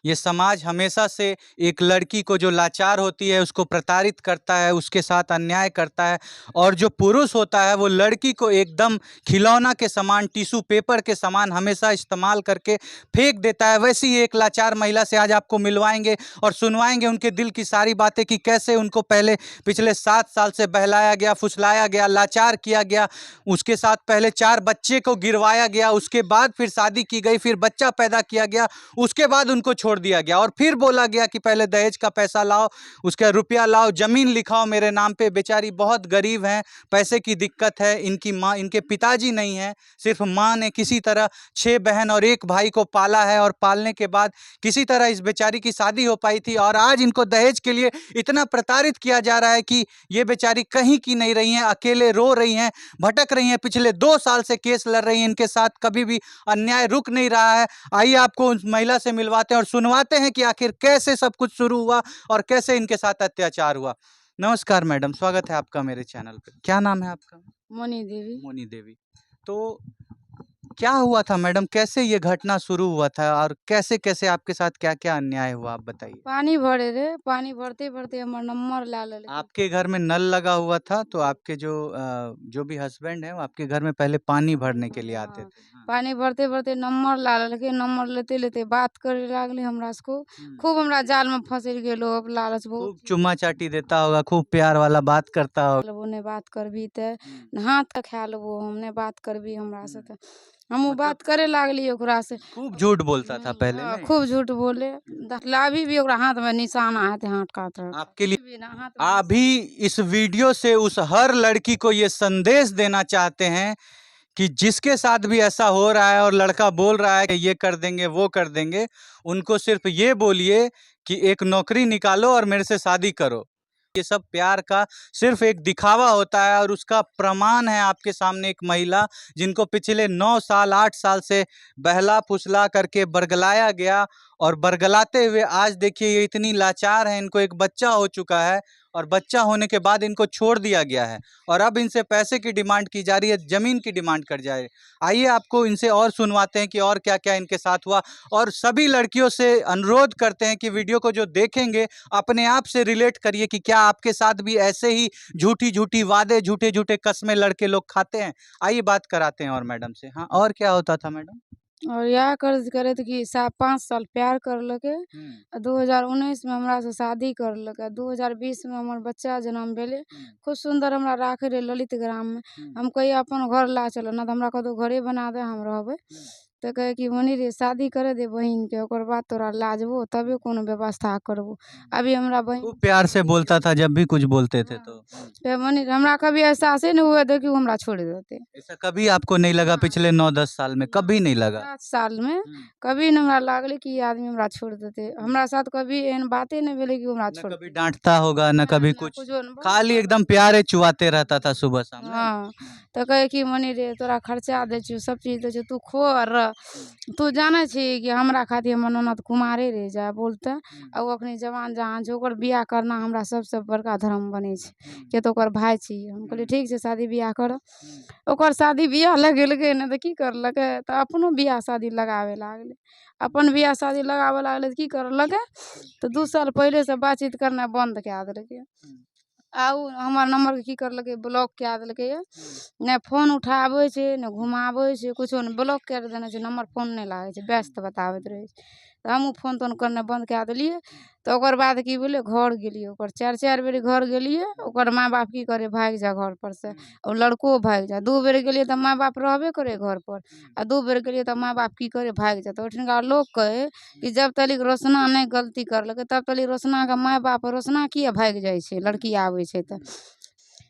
ये समाज हमेशा से एक लड़की को जो लाचार होती है उसको प्रताड़ित करता है, उसके साथ अन्याय करता है। और जो पुरुष होता है वो लड़की को एकदम खिलौना के समान, टिश्यू पेपर के समान हमेशा इस्तेमाल करके फेंक देता है। वैसी ही एक लाचार महिला से आज आपको मिलवाएंगे और सुनवाएंगे उनके दिल की सारी बातें कि कैसे उनको पहले पिछले 7 साल से बहलाया गया, फुसलाया गया, लाचार किया गया। उसके साथ पहले 4 बच्चे को गिरवाया गया, उसके बाद फिर शादी की गई, फिर बच्चा पैदा किया गया, उसके बाद उनको छोड़ दिया गया और फिर बोला गया कि पहले दहेज का पैसा लाओ, उसका रुपया लाओ, जमीन लिखाओ मेरे नाम पे। बेचारी बहुत गरीब हैं, पैसे की दिक्कत है, इनकी माँ, इनके पिताजी नहीं है, सिर्फ माँ ने किसी तरह 6 बहन और 1 भाई को पाला है और पालने के बाद किसी तरह इस बेचारी की शादी हो पाई थी। और आज इनको दहेज के लिए इतना प्रताड़ित किया जा रहा है कि ये बेचारी कहीं की नहीं रही हैं, अकेले रो रही हैं, भटक रही हैं। पिछले 2 साल से केस लड़ रही हैं, इनके साथ कभी भी अन्याय रुक नहीं रहा है। आइए आपको उस महिला से मिलवाते हैं और सुनवाते हैं कि आखिर कैसे सब कुछ शुरू हुआ और कैसे इनके साथ अत्याचार हुआ। नमस्कार मैडम, स्वागत है आपका मेरे चैनल पे। क्या नाम है आपका? मोनी देवी। मोनी देवी। तो क्या हुआ था मैडम, कैसे ये घटना शुरू हुआ था और कैसे कैसे आपके साथ क्या क्या अन्याय हुआ, आप बताइए। पानी भरे रे, पानी भरते भरते हमर नंबर ला लेलकै। आपके घर में नल लगा हुआ था तो आपके जो भी हस्बैंड है वो आपके घर में पहले पानी भरने के लिए आते हाँ, थे। हाँ। पानी भरते भरते नंबर ला लेलकै। नंबर लेते लेते बात करे लागलै हमरा से खूब। हम्म। खूब हमरा जाल में फंसैल गेलो। अब लालच बहुत खूब चुम्मा चाटी देता होगा, खूब प्यार वाला बात करता होगा। लेबो, नहीं बात करबी ते हम्म। हाथ का खा लेबो, हम नहीं बात करबी हमरा से हम्म। ते हमहू मतलब बात करे लागली ओकरा से। खूब झूठ बोलता था पहले, हाँ, नहीं? खूब झूठ बोले। अभी भी ओकरा हाथ में निशाना है, हाथ काट आपके लिए भी ना हाथ में अभी इस वीडियो से उस हर लड़की को ये संदेश देना चाहते हैं कि जिसके साथ भी ऐसा हो रहा है और लड़का बोल रहा है कि ये कर देंगे वो कर देंगे, उनको सिर्फ ये बोलिए कि एक नौकरी निकालो और मेरे से शादी करो। ये सब प्यार का सिर्फ एक दिखावा होता है और उसका प्रमाण है आपके सामने एक महिला जिनको पिछले 9 साल 8 साल से बहला फुसला करके बरगलाया गया। और बरगलाते हुए आज देखिए ये इतनी लाचार है, इनको एक बच्चा हो चुका है और बच्चा होने के बाद इनको छोड़ दिया गया है और अब इनसे पैसे की डिमांड की जा रही है, जमीन की डिमांड कर जा रही है। आइए आपको इनसे और सुनवाते हैं कि और क्या क्या इनके साथ हुआ। और सभी लड़कियों से अनुरोध करते हैं कि वीडियो को जो देखेंगे अपने आप से रिलेट करिए कि क्या आपके साथ भी ऐसे ही झूठी झूठी वादे, झूठे झूठे कस्में लड़के लोग खाते हैं। आइए बात कराते हैं और मैडम से। हाँ, और क्या होता था मैडम? और यह कर्ज करे थे कि 5 साल प्यार करलकै। 2019 में हमरा से शादी करलकै। 2020 में हमर बच्चा जन्म भेलै। खूब सुंदर हमरा राखे रहे ललित ग्राम में। हम कहिए अपन घर ला चलो, ना तो हमरा कतौ घरे बना दे, हम रहबै। तो कहे कि मोनी रे शादी करे दे बहिन के, ओकर बाद तोरा लाजबो तबे कोनो व्यवस्था करबो। अभी हमरा बहिन खूब प्यार से बोलता था जब भी कुछ बोलते थे तो। पे मोनी रे, हमरा कभी एहसासे नहीं हुआ था कि वो हमरा छोड़ देते। ऐसा कभी आपको नहीं लगा पिछले 9-10 साल में? कभी नहीं लगा? 7 साल में कभी नहीं हमरा लागले कि ये आदमी हमरा छोड़ देते। हमरा साथ कभी एहन बाते नहीं भेले कि वो हमरा न छोड़ कभी डांटता होगा न कभी कुछ, कुछो न, बहुत खाली एकदम प्यारे चुआते रहता था सुबह शाम, नहीं? हाँ। तो कहे कि मनी रे तोरा खर्चा दे छियो, सब चीज दे छियो, तू खो और रह। तू जाने छी कि हमरा खातिर हमर ननद कुमारे रह जा बोलते। आ वो अखनी जवान जहान छै, ओकर बियाह करना हमरा सबसे बड़का धर्म बने छै। के तो ओकर भाई छी। हम कहलिए ठीक छै, शादी बियाह कर। ओकर शादी बियाह लगेलकै ने तो की करलकै, तो अपनो बियाह शादी लगावे लागले। अपन बियाह शादी लगावे लागले तो की करलकै, तो 2 साल पहले से बातचीत करना बंद कए देलकै। आ उ हमर नंबर के की करलकै, ब्लॉक कए देलकै। ने फोन उठाबै छै, ने घुमाबै छै, कुछो ने, ब्लॉक कए देने छै। नंबर फोन नहीं लागै छै, व्यस्त बताबैत रहै छै। तो हमहूँ फोन तोन करना बंद कए देलिए। तो ओकर बाद की भेलै, घर गेलिए, ओकर 4 बेर घर गेलिए। ओकर माँ बाप की करे, भाग जा घर पर से। और लड़को भाग जा। 2 बेर गेलिए तो माँ बाप रहबे करे घर पर। आ 2 बेर गेलिए तो माँ बाप की करे, भाग जा। तो ओठिनका लोग कहे कि जब तलिक रोशना नहीं गलती करलकै तब तलिक रोशना के माय बाप रोशना किया भाग जाइ छै, लड़की आबै छै तऽ।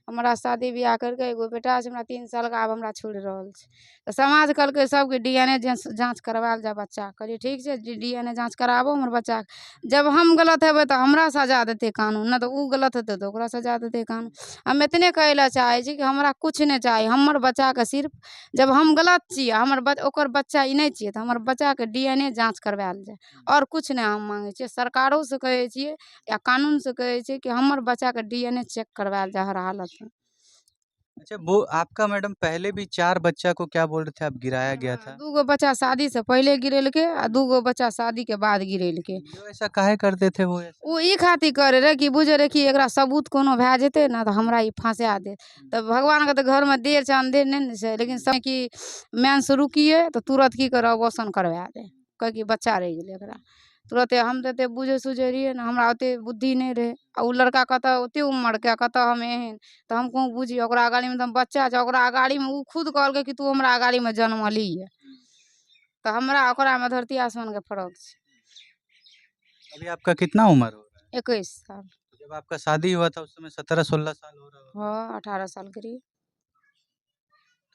हमरा शादी बियाह करके एगो बेटा छै, हमरा 3 साल का, अब हमरा छोड़ रहल छै। तो समाज कहलकै सबके डीएनए जांच करवाएल जा बच्चा। कहलिए ठीक छै, डीएनए जांच कराबो हमर बच्चा। जब हम गलत हेबै तो हमरा सजा देते कानून, ना तो उ गलत हेतै तो ओकरा सजा देते कानून। हम इतने कहै ला चाहै छी कि हमरा कुछ नहीं चाही, हमर बच्चा के सिर्फ, जब हम गलत छियै, हमर ओकर बच्चा ई नहीं छियै, तो हमर बच्चा के डीएनए जांच करवाएल जाए। और कुछ नहीं हम मांगे छियै, सरकारों से कहै छियै या कानून से कहै छियै कि हमर बच्चा के डीएनए चेक करवाएल जाए हर हालत में। अच्छा, वो आपका मैडम पहले भी 4 बच्चा को क्या बोल रहे थे आप गिराया गया हाँ, था? 2 गो बच्चा शादी से पहिले गिरेलकै आ 2 गो बच्चा शादी के बाद गिरेलकै। क्यों ऐसा काहे करते थे वो ऐसा? ओ ई खातिर करे रहे कि बुझे रहे कि एकरा सबूत कोनो भए जेतै ने तऽ हमरा ई फँसा देत। तऽ भगवानके तऽ घरमे देर छै अँधेर नहि ने छै, लेकिन समय कि मेंस रुकियै तऽ तुरत की करे अबॉर्शन करवा दै। कहै कि बच्चा रहि गेलै एकरा। तुरते हम तऽ एतेक बुझै सुझै रहियै ने, हमरा ओतेक बुद्धि नहि रहै। आ उ लड़का कतऽ ओतेक उमरके, कतऽ हम एहन, तऽ हम कहूँ बुझियै ओकरा अगाड़ीमे तऽ हम बच्चा छै, ओकरा अगाड़ीमे उ खुद कहलकै कि तू हमरा अगाड़ीमे जनमलिहे। तऽ हमरा ओकरामे धरती आसमानके फर्क छै। अभी आपका कितना उम्र हो रहा है? 21 साल। जब आपका शादी हुआ था उस समय 17-16 साल हो रहा होगा। हाँ, 18 साल के रही।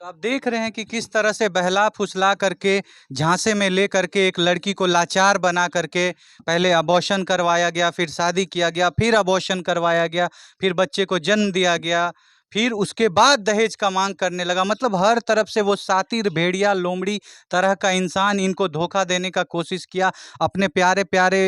तो आप देख रहे हैं कि किस तरह से बहला-फुसला करके, झांसे में ले करके एक लड़की को लाचार बना करके पहले अबॉर्शन करवाया गया, फिर शादी किया गया, फिर अबॉर्शन करवाया गया, फिर बच्चे को जन्म दिया गया, फिर उसके बाद दहेज का माँग करने लगा। मतलब हर तरफ से वो शातिर, भेड़िया, लोमड़ी तरह का इंसान इनको धोखा देने का कोशिश किया। अपने प्यारे-प्यारे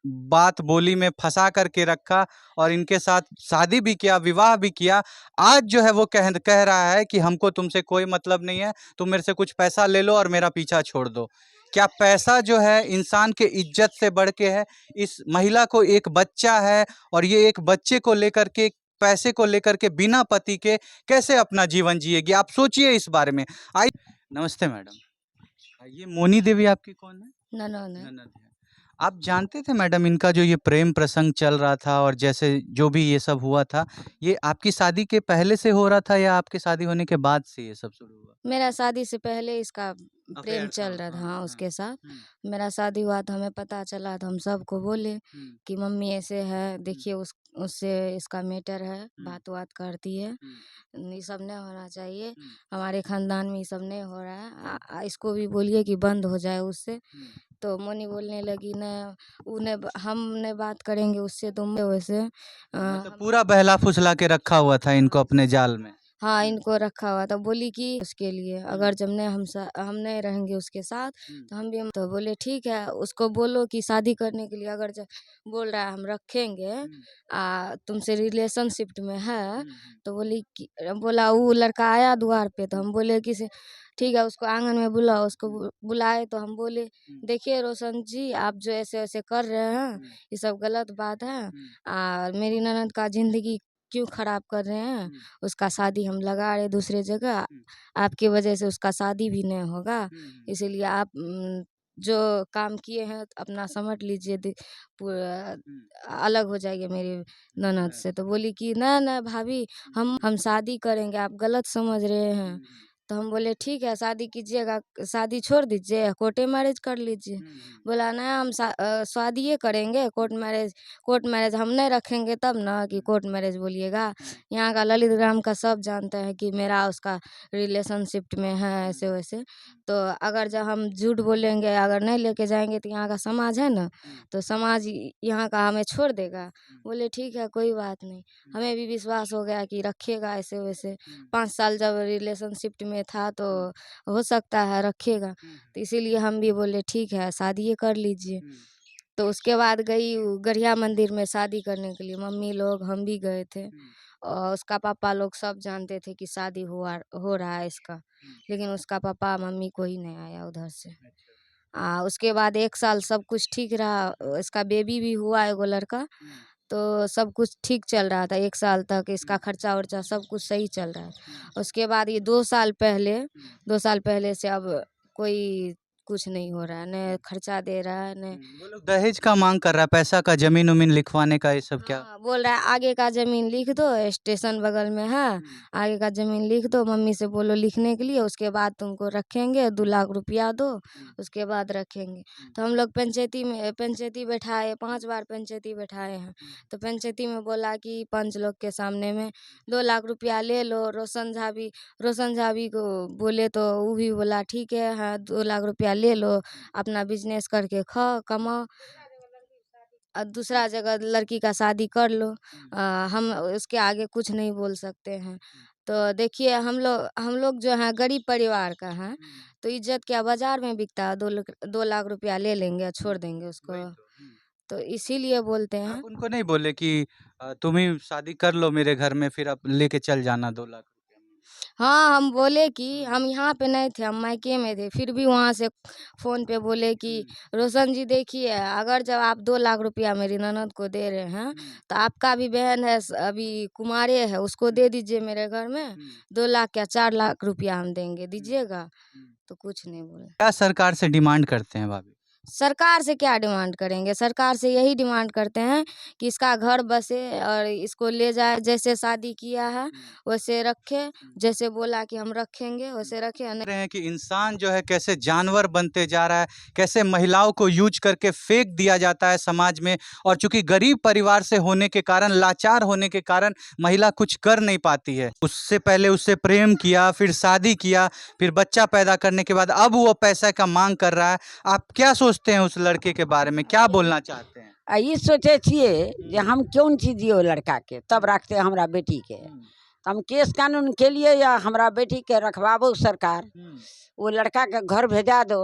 बात बोली में फँसा कर के रखा और इनके साथ शादी भी किया, विवाह भी किया। आज जो है वो कह रहा है कि हमको तुमसे कोई मतलब नहीं है, तुम मेरे से कुछ पैसा ले लो और मेरा पीछा छोड़ दो। क्या पैसा जो है इंसान के इज्जत से बढ़ के है? इस महिला को एक बच्चा है और ये एक बच्चे को लेकर के, पैसे को लेकर के बिना पति के कैसे अपना जीवन जिएगी? आप सोचिए इस बारे में। आइ नमस्ते मैडम। ये मोनी देवी आपकी कौन है? ननद है। ननद है। आप जानते थे मैडम इनका जो ये प्रेम प्रसंग चल रहा था और जैसे जो भी ये सब हुआ था, ये आपकी शादी के पहले से हो रहा था या आपके शादी होने के बाद से ये सब शुरू हुआ? मेरा शादी से पहले इसका प्रेम अफेयर था। चल रहा था, हाँ, हाँ, हाँ। उसके साथ। हुँ, मेरा शादी हुआ तो हमें पता चला तो हम सबको बोले हुँ, कि मम्मी ऐसे है, हुँ, देखिए उससे इसका मैटर है, हुँ, बात-वात करती है। हुँ, ये सब नहीं होना चाहिए, हुँ, हमारे ख़ानदान में ये सब नहीं हो रहा है। हुँ, इसको भी बोलिए कि बंद हो जाए उससे। हुँ। तो मोनी बोलने लगी न, ऊ नहीं हम नहीं बात करेंगे उससे, तुम वैसे मतलब हम। पूरा बहला-फुसला के रखा हुआ था इनको हाँ, अपने जाल में। हाँ, हुँ, इनको रखा हुआ था। बोली कि उसके लिए हुँ, अगर जब नहीं हम नहीं रहेंगे उसके साथ हुँ, तो हम भी, तो बोले ठीक है, उसको बोलो कि शादी करने के लिए अगर बोल रहा है हम रखेंगे, हुँ, तुमसे रिलेशनशिप में है। हुँ, हुँ, तो बोला वो लड़का आया द्वार पे तो हुँ, हम बोले कि ठीक है उसको आंगन में बुलाओ। उसको बुलाए तो हम बोले हुँ, देखिए रोशन जी, आप जो ऐसे ऐसे कर रहे हैं हुँ, ये सब गलत बात है। हुँ, मेरी ननद का ज़िंदगी क्यों ख़राब कर रहे हैं? हुँ, उसका शादी हम लगा रहे दूसरे जगह, हुँ, आपकी वजह से उसका शादी भी नहीं होगा। हुँ, हुँ, इसीलिए आप जो काम किए हैं तो अपना समझ लीजिए, पूरा हुँ, अलग हो जाइए मेरी ननद से। तो बोली कि ना ना भाभी, हम शादी करेंगे, आप गलत समझ रहे हैं। हुँ, हुँ, तो हम बोले ठीक है शादी कीजिएगा, शादी छोड़ दीजिए, कोर्टे मैरिज कर लीजिए। हुँ, हुँ, बोला ना हम शादिये करेंगे, कोर्ट मैरिज हम नहीं रखेंगे तब ना कि हुँ, कोर्ट मैरिज बोलिएगा। हुँ, यहाँ का ललित ग्राम का सब जानते हैं कि मेरा उसका रिलेशनशिप में है हुँ, ऐसे हुँ, वैसे। तो अगर जब हम झूठ बोलेंगे, अगर नहीं लेके जाएँगे तो यहाँ का समाज है ना, हुँ, तो समाज यहाँ का हमें छोड़ देगा। हुँ, बोले ठीक है कोई बात नहीं। हुँ, हमें भी विश्वास हो गया कि रखेगा ऐसे वैसे। हुँ, 5 साल जब रिलेशनशिप में था तो हुँ, हो सकता है रखेगा। हुँ, तो इसीलिए हम भी बोले ठीक है शादी कर लीजिए। हुँ, तो उसके बाद गई गढ़िया मंदिर में शादी करने के लिए, मम्मी लोग हम भी गए थे। हुँ, और उसका पापा लोग सब जानते थे कि शादी हो रहा है इसका, हुँ, लेकिन उसका पापा मम्मी कोई नहीं आया उधर से। अच्छा। उसके बाद 1 साल सब कुछ ठीक रहा, इसका बेबी भी हुआ एगो लड़का। हुँ, तो सब कुछ ठीक चल रहा था 1 साल तक, हुँ, इसका खर्चा-वर्चा सब कुछ सही चल रहा है। हुँ, उसके बाद ये 2 साल पहले, हुँ, 2 साल पहले से अब कोई कुछ नहीं हो रहा है, न खर्चा दे रहा है न। वो लोग दहेज का माँग कर रहा है, पैसा का, ज़मीन-वमीन लिखवाने का ये सब क्या? हाँ, बोल रहा है आगे का ज़मीन लिख दो, स्टेशन बगल में है, हुँ, आगे का ज़मीन लिख दो, मम्मी से बोलो लिखने के लिए, उसके बाद तुमको रखेंगे, 2 लाख रुपया दो, हुँ, उसके बाद रखेंगे। हुँ, तो हम लोग पंचायती बैठाए, 5 बार पंचायती बैठाए हैं। हुँ, तो पंचायती में बोला कि पंच लोग के सामने में 2 लाख रुपया ले लो। रोशन झा भी को बोले तो वो भी बोला ठीक है, हाँ 2 लाख रुपया ले लो, हुँ, अपना बिज़नेस करके खाओ, कमाओ। हुँ, दूसरा जगह लड़की का शादी कर लो। हुँ, हम उसके आगे कुछ नहीं बोल सकते हैं। हुँ, तो देखिए हम लोग जो हैं गरीब परिवार का हैं, हुँ, तो इज़्ज़त क्या बाज़ार में बिकता है, 2 लाख रुपया ले लेंगे और हुँ, छोड़ देंगे वही उसको। तो। हुँ। तो इसीलिए बोलते आप हैं। उनको नहीं बोले कि तुम ही शादी कर लो मेरे घर में फिर आप लेके चल जाना 2 लाख रुपया? हाँ, हम बोले कि हम यहाँ पे नहीं थे, हम मायके में थे, फिर भी वहाँ से फ़ोन पे बोले कि रोशन जी देखिए, अगर जब आप 2 लाख रुपया मेरी ननद को दे रहे हैं, तो आपका भी बहन है अभी कुमारी है, उसको दे दीजिए मेरे घर में, 2 लाख क्या 4 लाख रुपया हम देंगे, दीजिएगा? तो कुछ नहीं बोले। क्या सरकार से डिमांड करते हैं भाभी? सरकार से क्या डिमांड करेंगे? सरकार से यही डिमांड करते हैं कि इसका घर बसे और इसको ले जाए, जैसे शादी किया है वैसे रखे, जैसे बोला कि हम रखेंगे वैसे रखे। रहे हैं कि इंसान जो है कैसे जानवर बनते जा रहा है, कैसे महिलाओं को यूज करके फेंक दिया जाता है समाज में। और चूंकि गरीब परिवार से होने के कारण, लाचार होने के कारण महिला कुछ कर नहीं पाती है। उससे पहले उससे प्रेम किया, फिर शादी किया, फिर बच्चा पैदा करने के बाद अब वो पैसा का मांग कर रहा है। आप क्या सोचते हैं उस लड़के के बारे में, क्या बोलना चाहते हैं? ई सोचे छिए जे हम क्यों चीज दियो लड़का के, तब रखते हमरा बेटी के। तो हम केस कानून के लिए या हमरा बेटी के रखवाबो सरकार, वो लड़का के घर भेजा दो।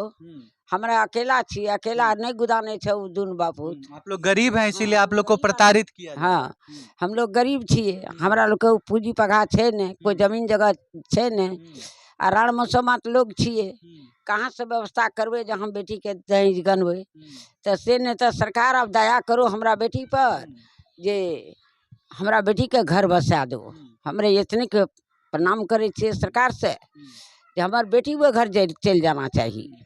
हमरा अकेला छी, अकेला नहीं गुदाने छे उ दुन बापू। आप लोग गरीब हैं, इसीलिए आप लोग को प्रताड़ित किया जा रहा है। हाँ, हम लोग गरीब छिए, हमरा लोग के पूंजी पगा छे ने, कोई जमीन जगह छे ने, आ रण मौसमात लोग छिए, कहाँ से व्यवस्था करबे जे हम बेटी के दहेज गनबे। तो से ने तो सरकार अब दया करो हमरा बेटी पर, जे हमरा बेटी के घर बसा दो। हमरे इतने के प्रणाम करे छिए सरकार से, जे हमार बेटी वो घर चल जाना चाहिए।